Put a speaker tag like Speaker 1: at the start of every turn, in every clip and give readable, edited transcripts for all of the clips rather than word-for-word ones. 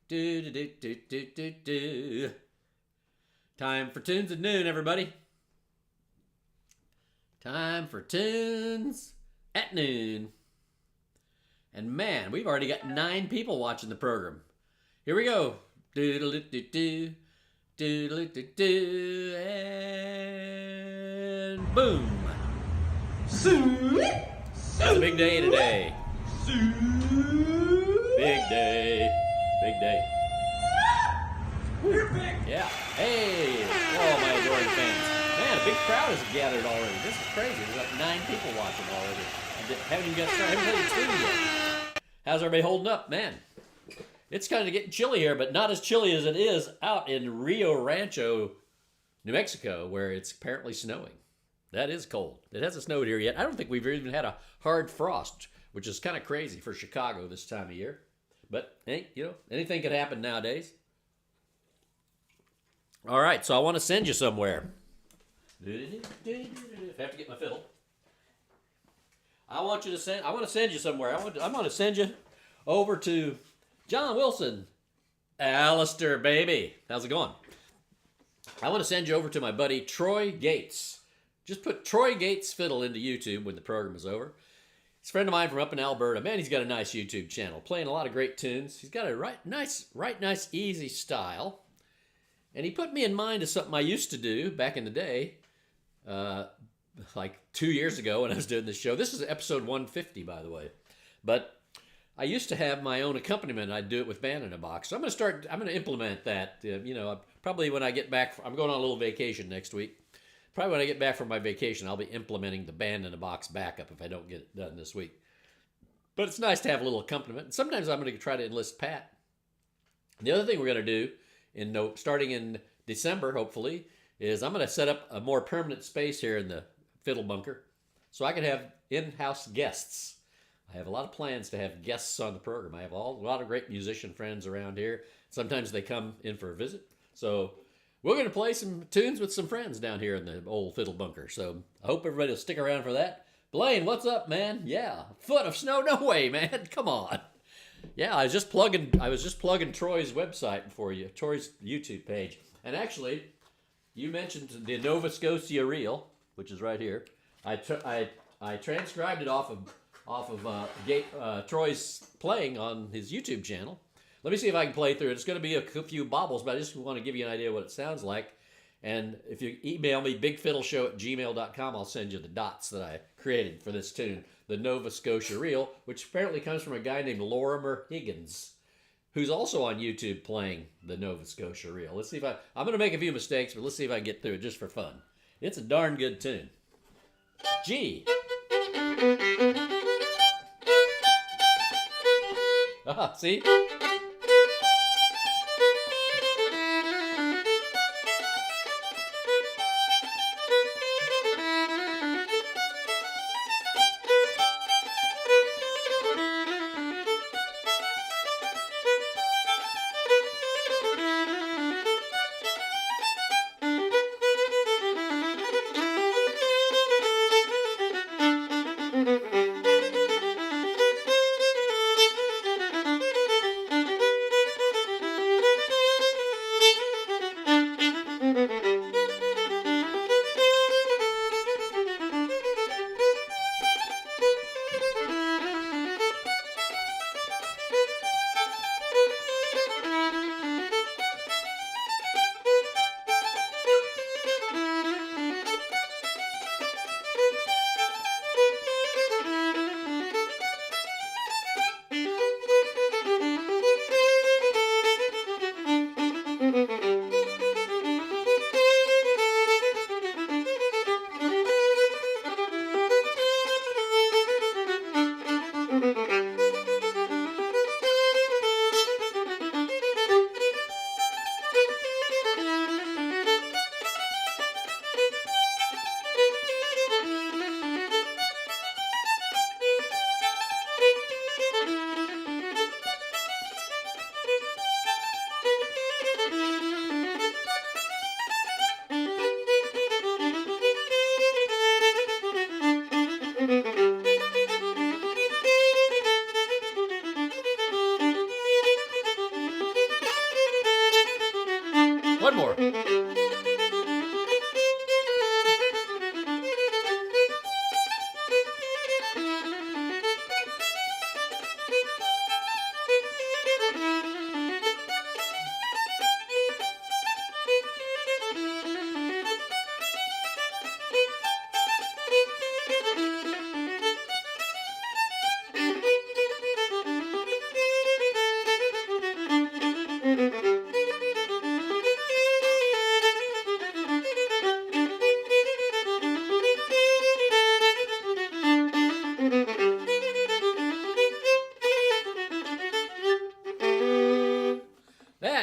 Speaker 1: Do do do do do do do. Time for tunes at noon, everybody. Time for tunes at noon. And man, we've already got 9 people watching the program. Here we go. Doodle-doo-doo-doo. Doodle-doo-doo. And boom. It's a big day today. Big day. Big day. Yeah. Hey. Oh, my adoring fans. Man, a big crowd has gathered already. This is crazy. There's like 9 people watching already. Haven't even got started. Haven't played the tune yet. How's everybody holding up? Man, it's kind of getting chilly here, but not as chilly as it is out in Rio Rancho, New Mexico, where it's apparently snowing. That is cold. It hasn't snowed here yet. I don't think we've even had a hard frost, which is kind of crazy for Chicago this time of year. But, hey, you know, anything could happen nowadays. All right, so I want to send you somewhere. I have to get my fiddle. I want to send you somewhere. I'm going to send you over to John Wilson. Alistair, baby. How's it going? I want to send you over to my buddy Troy Gates. Just put Troy Gates Fiddle into YouTube when the program is over. He's a friend of mine from up in Alberta. Man, he's got a nice YouTube channel, playing a lot of great tunes. He's got a nice, easy style. And he put me in mind of something I used to do back in the day, like 2 years ago when I was doing this show. This is episode 150, by the way. But I used to have my own accompaniment. I'd do it with band in a box. So I'm going to implement that. Probably when I get back. I'm going on a little vacation next week. Probably when I get back from my vacation, I'll be implementing the band in a box backup if I don't get it done this week. But it's nice to have a little accompaniment. And sometimes I'm going to try to enlist Pat. The other thing we're going to do, starting in December, hopefully, is I'm going to set up a more permanent space here in the fiddle bunker so I can have in-house guests. I have a lot of plans to have guests on the program. I have a lot of great musician friends around here. Sometimes they come in for a visit. So we're going to play some tunes with some friends down here in the old fiddle bunker. So I hope everybody will stick around for that. Blaine, what's up, man? Yeah, foot of snow? No way, man. Come on. Yeah, I was just plugging Troy's website for you, Troy's YouTube page. And actually, you mentioned the Nova Scotia reel, which is right here. I transcribed it off of Troy's playing on his YouTube channel. Let me see if I can play through it. It's going to be a few bobbles, but I just want to give you an idea of what it sounds like. And if you email me, bigfiddleshow@gmail.com, I'll send you the dots that I created for this tune, the Nova Scotia reel, which apparently comes from a guy named Lorimer Higgins, who's also on YouTube playing the Nova Scotia reel. Let's see if I'm going to make a few mistakes, but let's see if I can get through it just for fun. It's a darn good tune. G. See?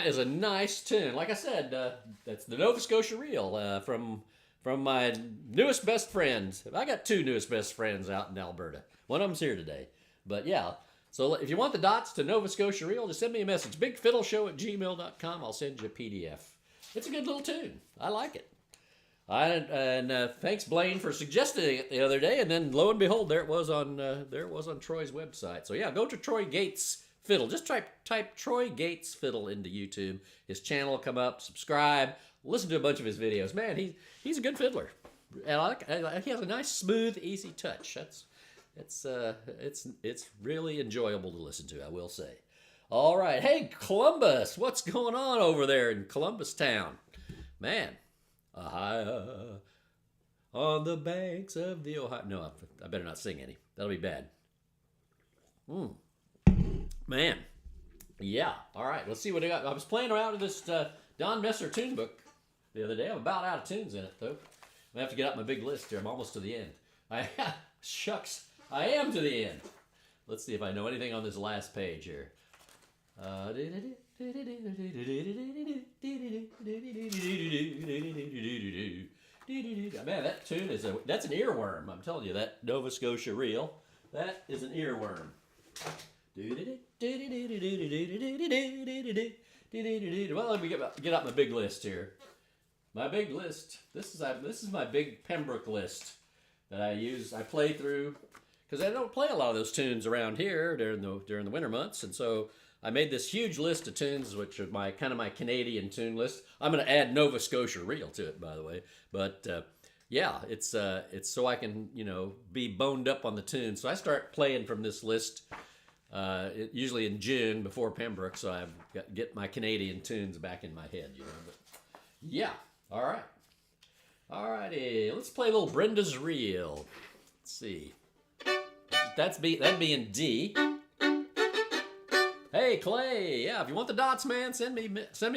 Speaker 1: that is a nice tune. Like I said, that's the Nova Scotia Reel from my newest best friends. I got two newest best friends out in Alberta. One of them's here today. But yeah, so if you want the dots to Nova Scotia Reel, just send me a message. bigfiddleshow@gmail.com. I'll send you a PDF. It's a good little tune. I like it. Thanks Blaine for suggesting it the other day, and then lo and behold, there it was on Troy's website. So yeah, go to Troy Gates Fiddle. Just type Troy Gates Fiddle into YouTube. His channel will come up. Subscribe. Listen to a bunch of his videos. Man, he's a good fiddler, and he has a nice, smooth, easy touch. It's really enjoyable to listen to, I will say. All right, hey Columbus, what's going on over there in Columbus town, man? On the banks of the Ohio. No, I better not sing any. That'll be bad. Man. Yeah. All right. Let's see what I got. I was playing around with this Don Messer tune book the other day. I'm about out of tunes in it, though. I'm going to have to get out my big list here. I'm almost to the end. Shucks. I am to the end. Let's see if I know anything on this last page here. Man, that tune that's an earworm. I'm telling you, that Nova Scotia Reel, that is an earworm. Well, let me get out my big list here. My big list. This is my big Pembroke list that I use. I play through because I don't play a lot of those tunes around here during the winter months, and so I made this huge list of tunes, which are my Canadian tune list. I'm going to add Nova Scotia Reel to it, by the way. But yeah, it's so I can be boned up on the tunes. So I start playing from this list usually in June before Pembroke, so I get my Canadian tunes back in my head. But yeah, all right, all righty. Let's play a little Brenda's Reel. Let's see. That'd be in D. Hey, Clay, yeah, if you want the dots, man, send me a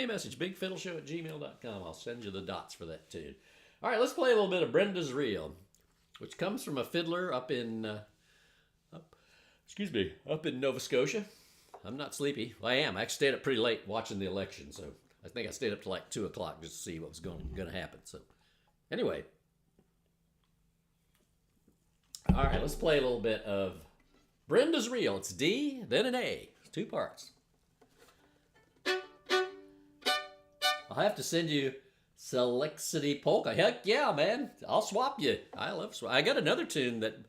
Speaker 1: message, bigfiddleshow@gmail.com. I'll send you the dots for that tune. All right, let's play a little bit of Brenda's Reel, which comes from a fiddler up in Nova Scotia. I'm not sleepy. Well, I am. I stayed up pretty late watching the election, so I think I stayed up till like 2 o'clock just to see what was going to happen. So anyway, all right, let's play a little bit of Brenda's Reel. It's D, then an A. 2 parts. I'll have to send you Select City Polka. Heck yeah, man. I'll swap you. I love swap. I got another tune that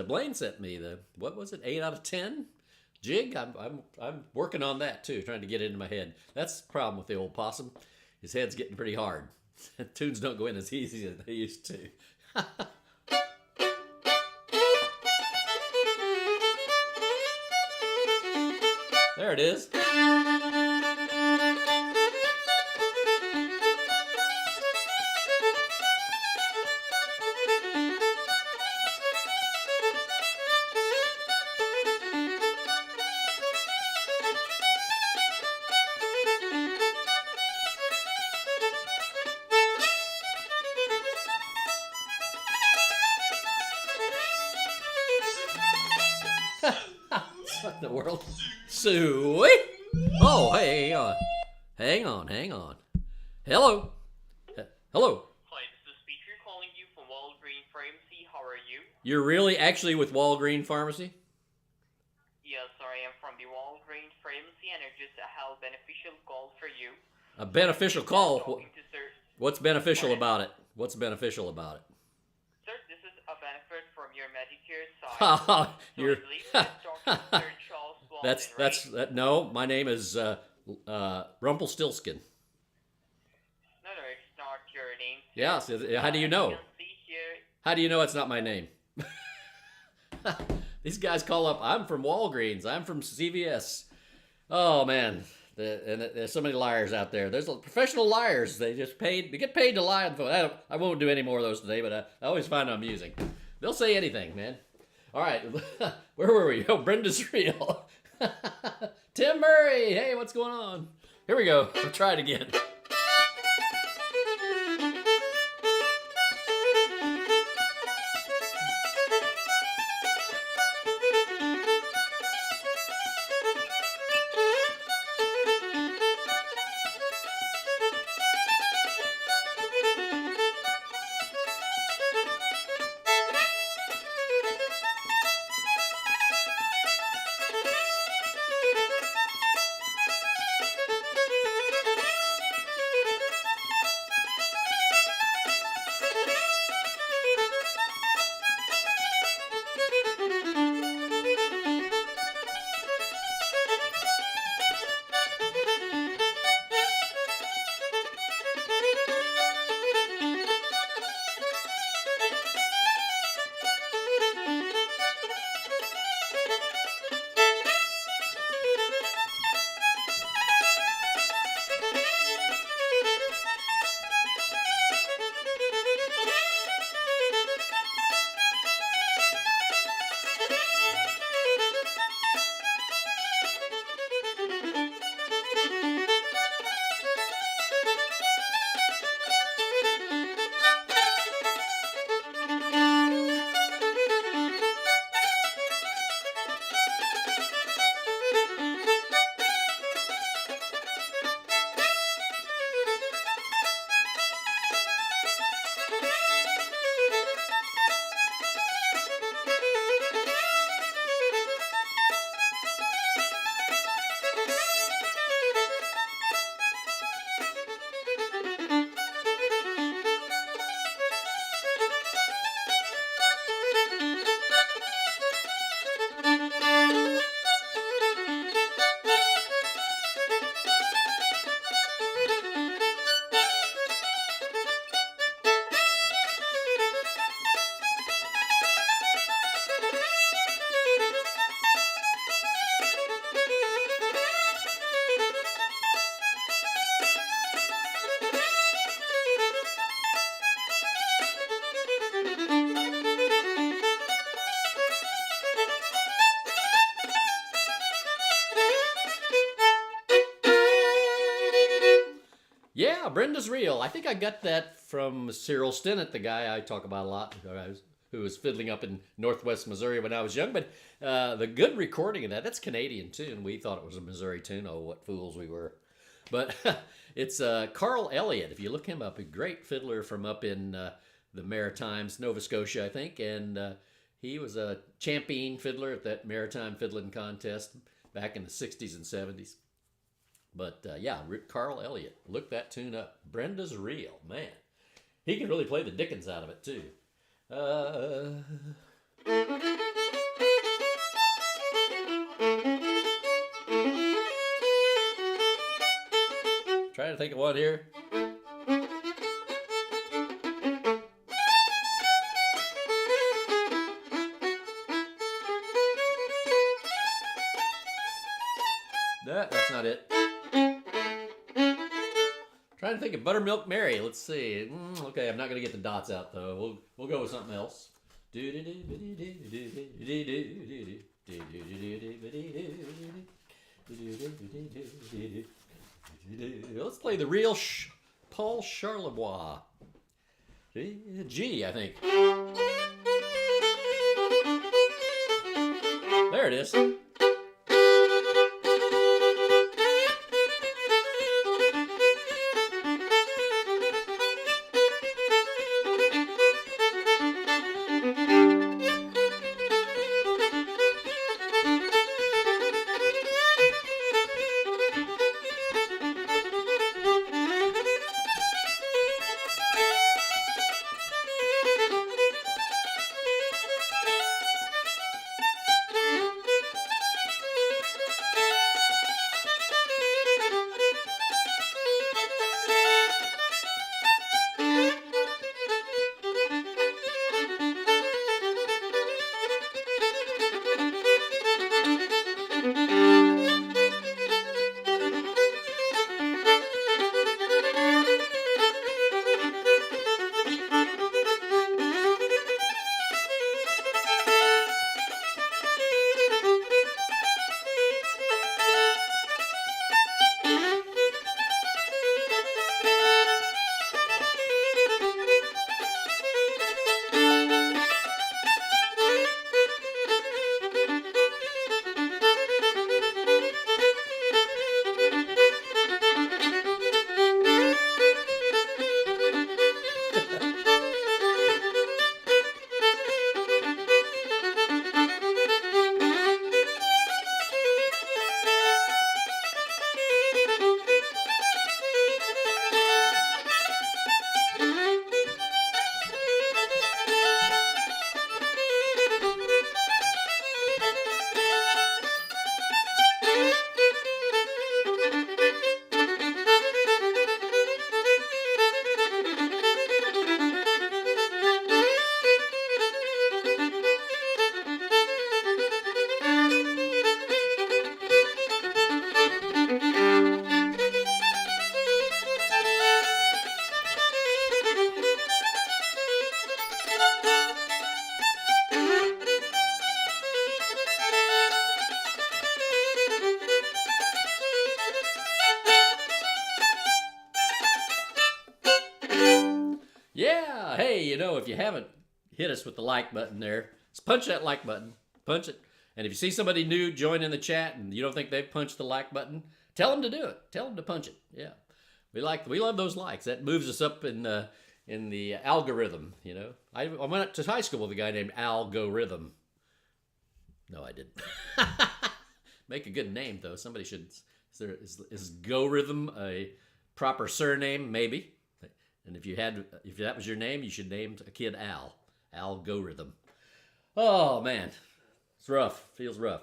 Speaker 1: Blaine sent me. What was it? 8 out of 10 jig. I'm working on that too, trying to get it into my head. That's the problem with the old possum. His head's getting pretty hard. Tunes don't go in as easy as they used to. There it is. What in the world? Sweet. Oh, hey, hang on. Hello. Hello.
Speaker 2: Hi, this is Peter calling you from Walgreen Pharmacy. How are you?
Speaker 1: You're really actually with Walgreen Pharmacy?
Speaker 2: Yes, sir, I am from the Walgreen Pharmacy, and I just have a beneficial call for you.
Speaker 1: A beneficial call?
Speaker 2: Talking to Sir.
Speaker 1: What's beneficial about it? What's beneficial about it?
Speaker 2: Sir, this is a benefit from your Medicare side.
Speaker 1: You're.
Speaker 2: Sir Charlebois.
Speaker 1: No. My name is Rumpelstiltskin.
Speaker 2: No, it's not your name.
Speaker 1: Yeah. So how do you know?
Speaker 2: You can see here.
Speaker 1: How do you know it's not my name? These guys call up. I'm from Walgreens. I'm from CVS. Oh man, there's so many liars out there. There's professional liars. They get paid to lie on the phone. I won't do any more of those today, but I always find them amusing. They'll say anything, man. All right, where were we? Oh, Brenda's Reel. Tim Murray, hey, what's going on? Here we go. I'll try it again. Yeah, Brenda's Reel. I think I got that from Cyril Stinnett, the guy I talk about a lot, who was fiddling up in Northwest Missouri when I was young. But the good recording of that's Canadian tune. We thought it was a Missouri tune. Oh, what fools we were. But it's Carl Elliott. If you look him up, a great fiddler from up in the Maritimes, Nova Scotia, I think. And he was a champion fiddler at that Maritime Fiddling Contest back in the 60s and 70s. But yeah, Carl Elliott. Look that tune up. Brenda's Reel. Man, he can really play the dickens out of it, too. Trying to think of one here. That's not it. Trying to think of Buttermilk Mary. Let's see. Okay, I'm not gonna get the dots out though. We'll go with something else. Let's play the real Paul Charlebois. G, I think. There it is. Yeah, hey, if you haven't hit us with the like button there, just punch that like button. Punch it. And if you see somebody new join in the chat and you don't think they've punched the like button, tell them to do it. Tell them to punch it. Yeah. We love those likes. That moves us up in the algorithm, I went to high school with a guy named Algorithm. No, I didn't. Make a good name though. Somebody should. Is Go Rhythm a proper surname? Maybe. And if that was your name, you should name a kid Al. Algorithm. Oh man, it's rough. Feels rough.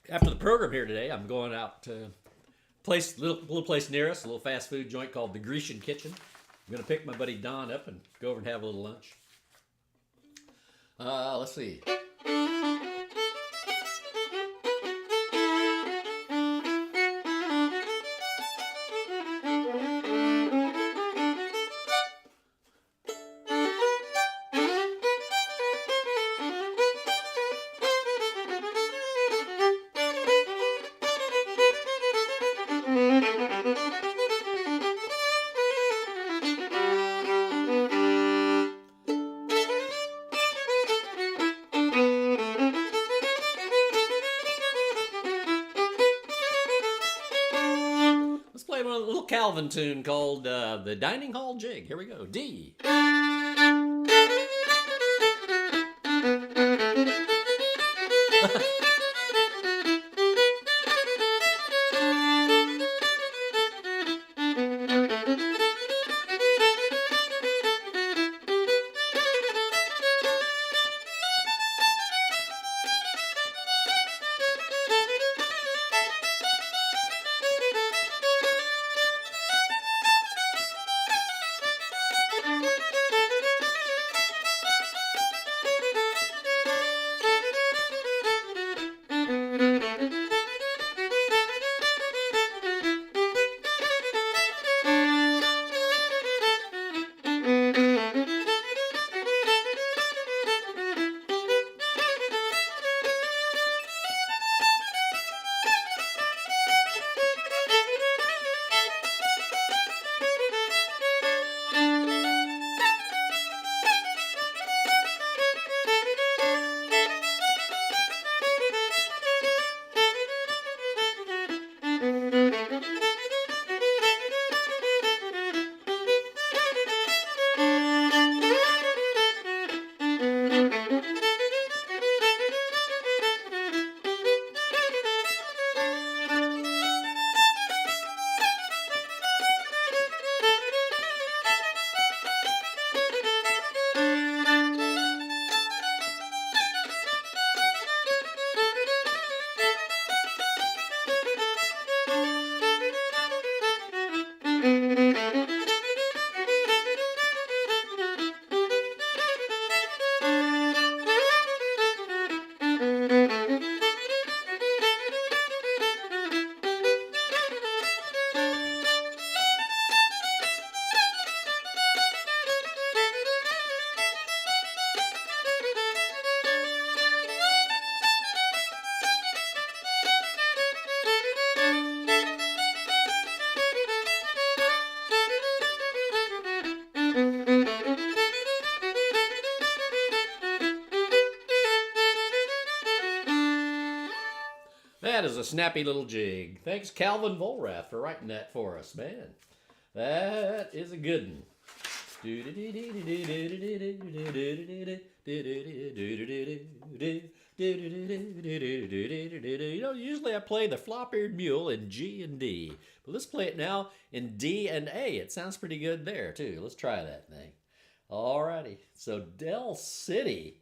Speaker 1: After the program here today, I'm going out to little place near us, a little fast food joint called the Grecian Kitchen. I'm gonna pick my buddy Don up and go over and have a little lunch. Let's see. Calvin tune called the Dining Hall Jig. Here we go. D. That is a snappy little jig. Thanks, Calvin Volrath, for writing that for us, man. That is a good one. You know, usually I play the flop-eared mule in G and D, but let's play it now in D and A. It sounds pretty good there, too. Let's try that thing. Alrighty. So Del City.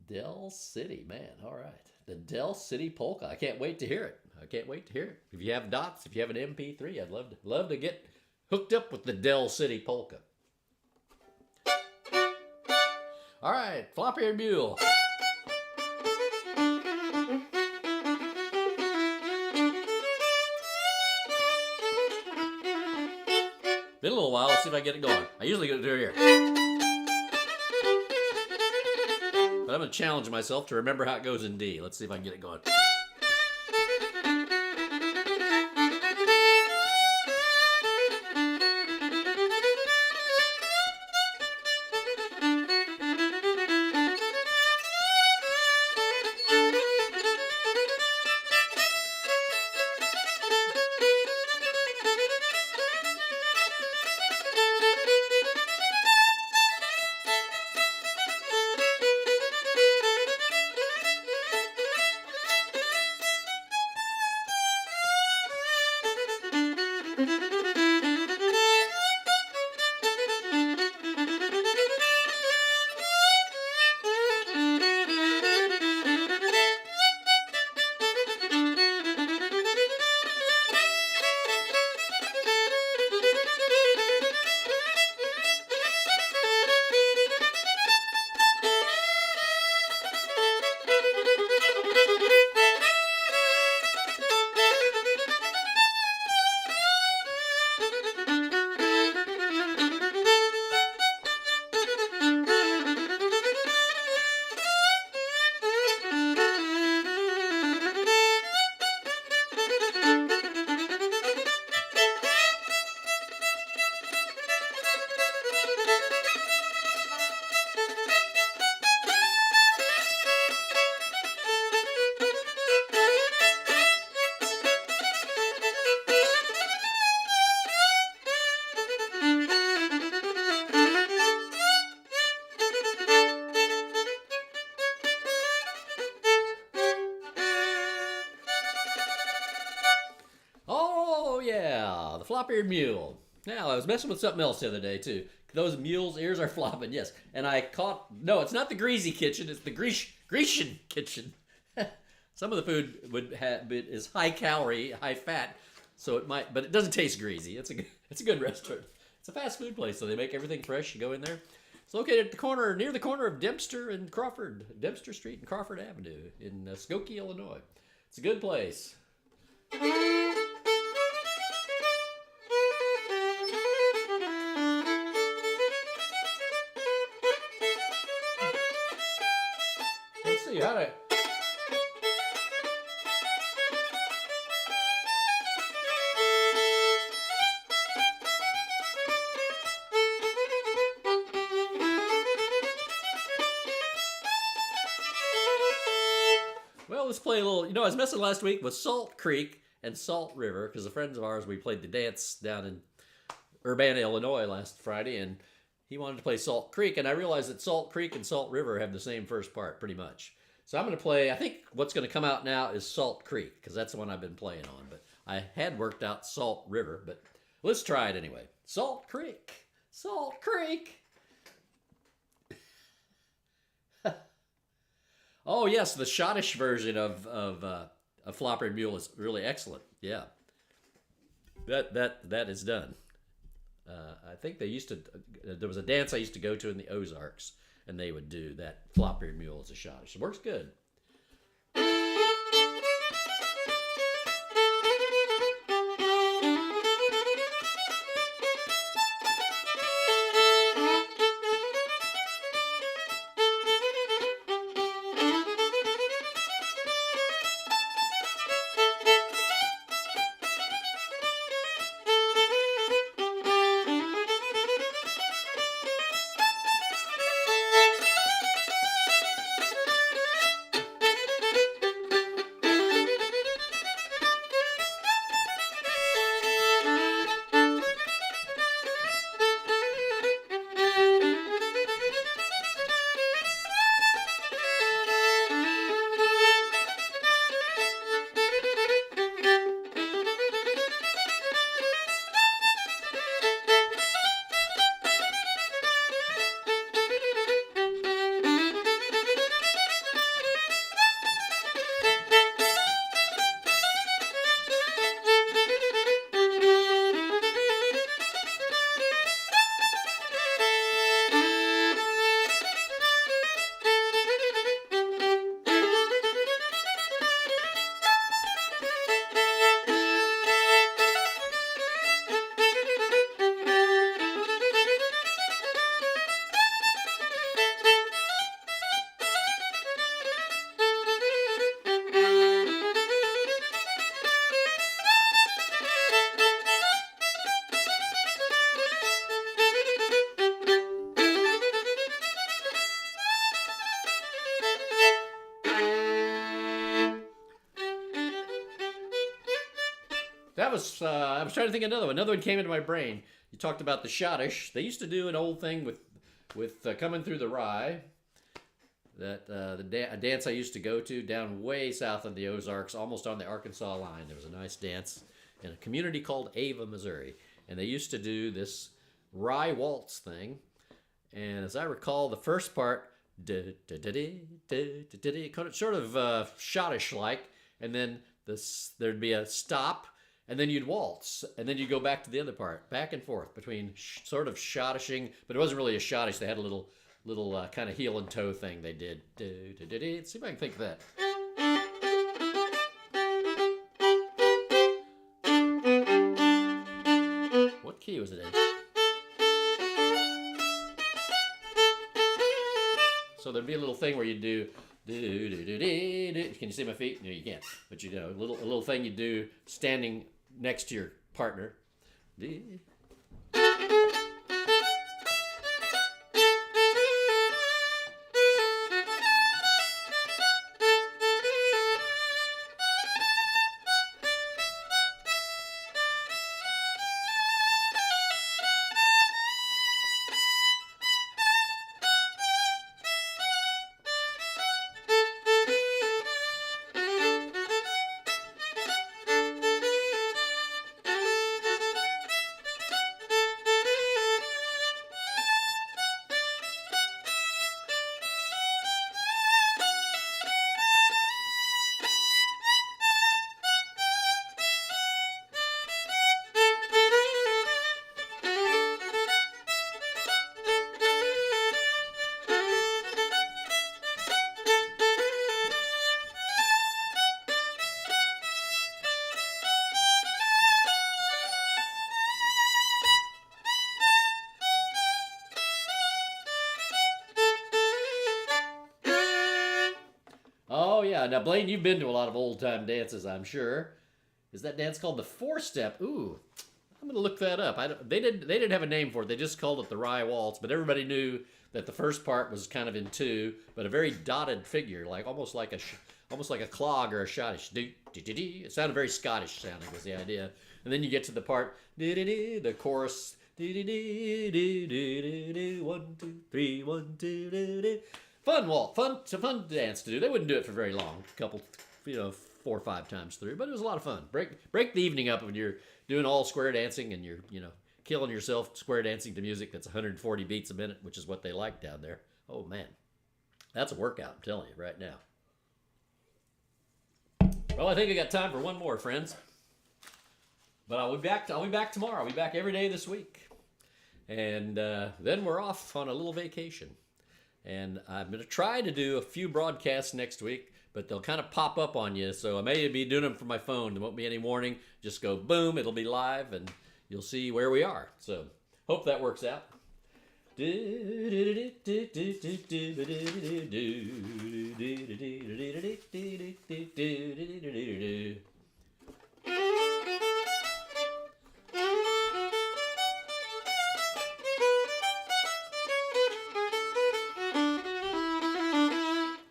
Speaker 1: Del City, man. All right. The Del City Polka. I can't wait to hear it. I can't wait to hear it. If you have dots, if you have an MP3, I'd love to get hooked up with the Del City Polka. All right, flop-eared mule. Been a little while. Let's see if I get it going. I usually get it here. But I'm going to challenge myself to remember how it goes in D. Let's see if I can get it going. flop-eared mule. Now, I was messing with something else the other day, too. Those mules' ears are flopping, yes. And I caught, no, it's not the greasy kitchen, it's the Grecian kitchen. Some of the food is high calorie, high fat, so it might, but it doesn't taste greasy. It's a good restaurant. It's a fast food place, so they make everything fresh. You go in there. It's located at the corner, near the corner of Dempster Street and Crawford Avenue in Scotia, Illinois. It's a good place. Let's see how to. Well, let's play a little. I was messing last week with Salt Creek and Salt River because the friends of ours, we played the dance down in Urbana, Illinois last Friday, and he wanted to play Salt Creek, and I realized that Salt Creek and Salt River have the same first part pretty much. So I'm going to play, I think what's going to come out now is Salt Creek because that's the one I've been playing on, but I had worked out Salt River, but let's try it anyway. Salt Creek, Salt Creek. Oh yes, the Schottish version of Flopper Mule is really excellent. Yeah, that is done. I think they used to. There was a dance I used to go to in the Ozarks, and they would do that Flopper Mule as a Schottish. It works good. That was, I was trying to think of another one. Another one came into my brain. You talked about the Schottish. They used to do an old thing with coming through the Rye. That a dance I used to go to down way south of the Ozarks, almost on the Arkansas line. There was a nice dance in a community called Ava, Missouri. And they used to do this Rye Waltz thing. And as I recall, the first part, sort of Schottish-like, and then there'd be a stop, and then you'd waltz, and then you'd go back to the other part, back and forth between sort of Schottishing, but it wasn't really a Schottish. They had a little kind of heel and toe thing they did. Let's see if I can think of that. What key was it in? So there'd be a little thing where you do. Can you see my feet? No, you can't. But you know, a little thing you do standing next to your partner. yeah. Now, Blaine, you've been to a lot of old-time dances, I'm sure. Is that dance called the four-step? Ooh, I'm gonna look that up. They didn't have a name for it. They just called it the Rye Waltz, but everybody knew that the first part was kind of in two, but a very dotted figure, like almost like a clog or a schottish. It sounded very Scottish sounding was the idea. And then you get to the part, the chorus, 1, 2, 3, 1, 2, fun waltz, fun dance to do. They wouldn't do it for very long, a couple, 4 or 5 times through, but it was a lot of fun. Break the evening up when you're doing all square dancing and you're killing yourself square dancing to music that's 140 beats a minute, which is what they like down there. Oh man, that's a workout, I'm telling you right now. Well, I think I got time for one more, friends. But I'll be back tomorrow. I'll be back every day this week. And then we're off on a little vacation. And I'm going to try to do a few broadcasts next week, but they'll kind of pop up on you. So I may be doing them from my phone. There won't be any warning. Just go boom, it'll be live, and you'll see where we are. So hope that works out.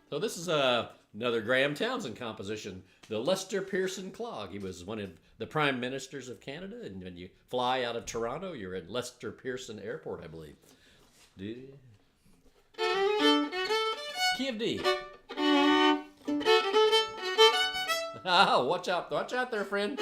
Speaker 1: So this is another Graham Townsend composition, the Lester Pearson Clog. He was one of the prime ministers of Canada, and when you fly out of Toronto, you're at Lester Pearson Airport, I believe. Key of D. Oh, watch out there, friend.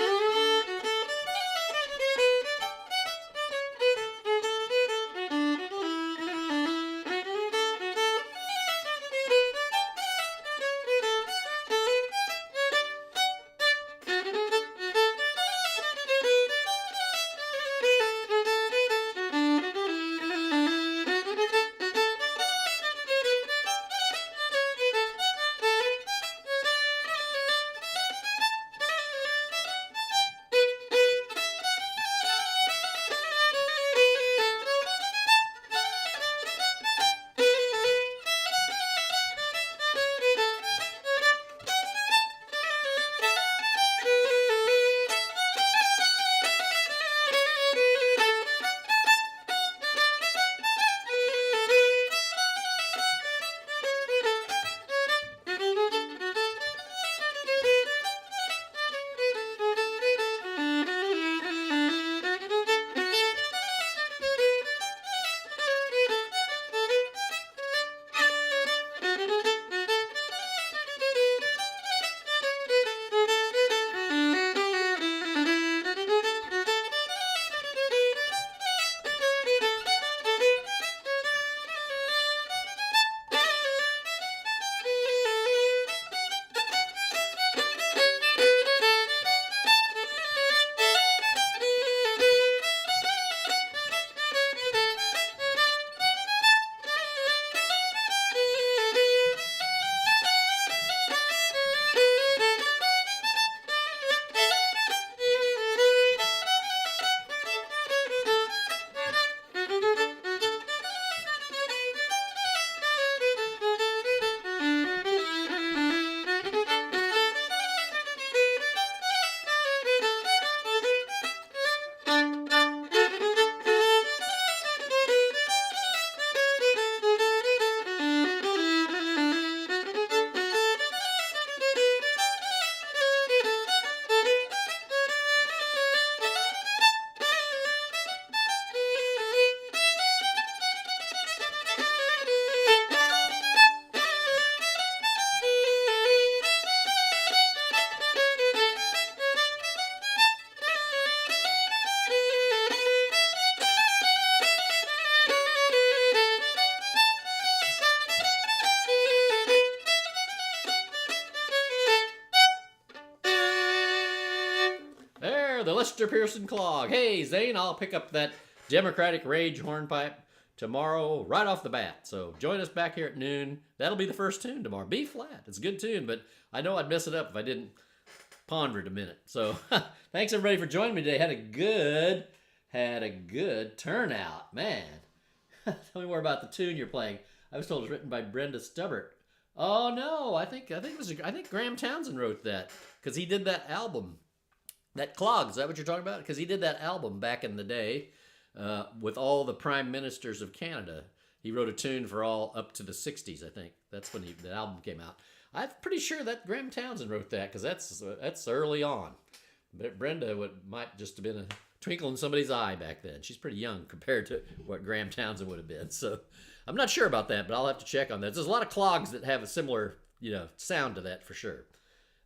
Speaker 1: The Lester Pearson Clog. Hey, Zane, I'll pick up that Democratic Rage hornpipe tomorrow right off the bat. So join us back here at noon. That'll be the first tune tomorrow. B flat. It's a good tune, but I know I'd mess it up if I didn't ponder it a minute. So thanks everybody for joining me today. Had a good turnout, man. Tell me more about the tune you're playing. I was told it was written by Brenda Stubbart. Oh no, I think Graham Townsend wrote that because he did that album, that Clog. Is that what you're talking about? Because he did that album back in the day with all the prime ministers of Canada. He wrote a tune for all up to the '60s. I think that's when the album came out. I'm pretty sure that Graham Townsend wrote that because that's early on. But Brenda might just have been a twinkle in somebody's eye back then. She's pretty young compared to what Graham Townsend would have been. So I'm not sure about that, but I'll have to check on that. There's a lot of clogs that have a similar, sound to that for sure.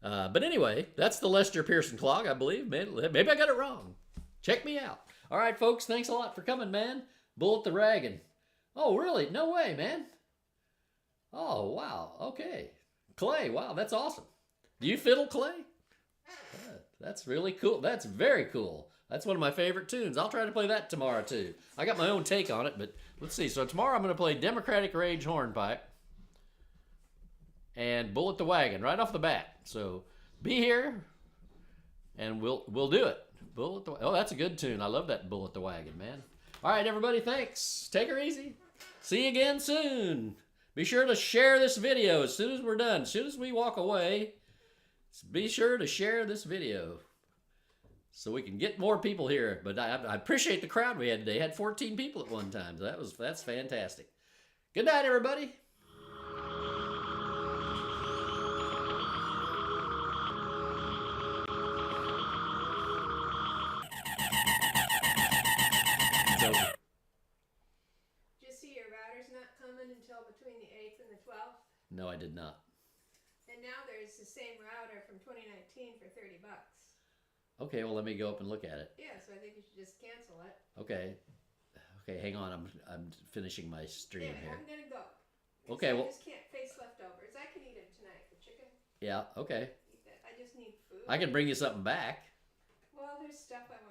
Speaker 1: But anyway, that's the Lester Pearson clog, I believe. Maybe I got it wrong. Check me out. All right, folks, thanks a lot for coming, man. Bullet the Raggin'. Oh, really? No way, man. Oh, wow. Okay. Clay, wow, that's awesome. Do you fiddle, Clay? That's really cool. That's very cool. That's one of my favorite tunes. I'll try to play that tomorrow, too. I got my own take on it, but let's see. So tomorrow I'm going to play Democratic Rage Hornpipe and Bullet the Wagon right off the bat. So be here, and we'll do it. Oh, that's a good tune. I love that Bullet the Wagon, man. All right, everybody, thanks. Take her easy. See you again soon. Be sure to share this video as soon as we're done. As soon as we walk away, be sure to share this video so we can get more people here. But I appreciate the crowd we had today. Had 14 people at one time. So that's fantastic. Good night, everybody. It's over.
Speaker 3: Did you see your router's not coming until between the 8th and the 12th?
Speaker 1: No, I did not.
Speaker 3: And now there's the same router from 2019 for $30.
Speaker 1: Okay, well, let me go up and look at it.
Speaker 3: Yeah, so I think you should just cancel it.
Speaker 1: Okay. Okay, hang on. I'm finishing my stream
Speaker 3: Yeah,
Speaker 1: here.
Speaker 3: I'm gonna go.
Speaker 1: Okay, well,
Speaker 3: I just can't face leftovers. I can eat them tonight. The chicken.
Speaker 1: yeah, okay.
Speaker 3: Eat that. I just need food.
Speaker 1: I can bring you something back.
Speaker 3: Well, there's stuff I want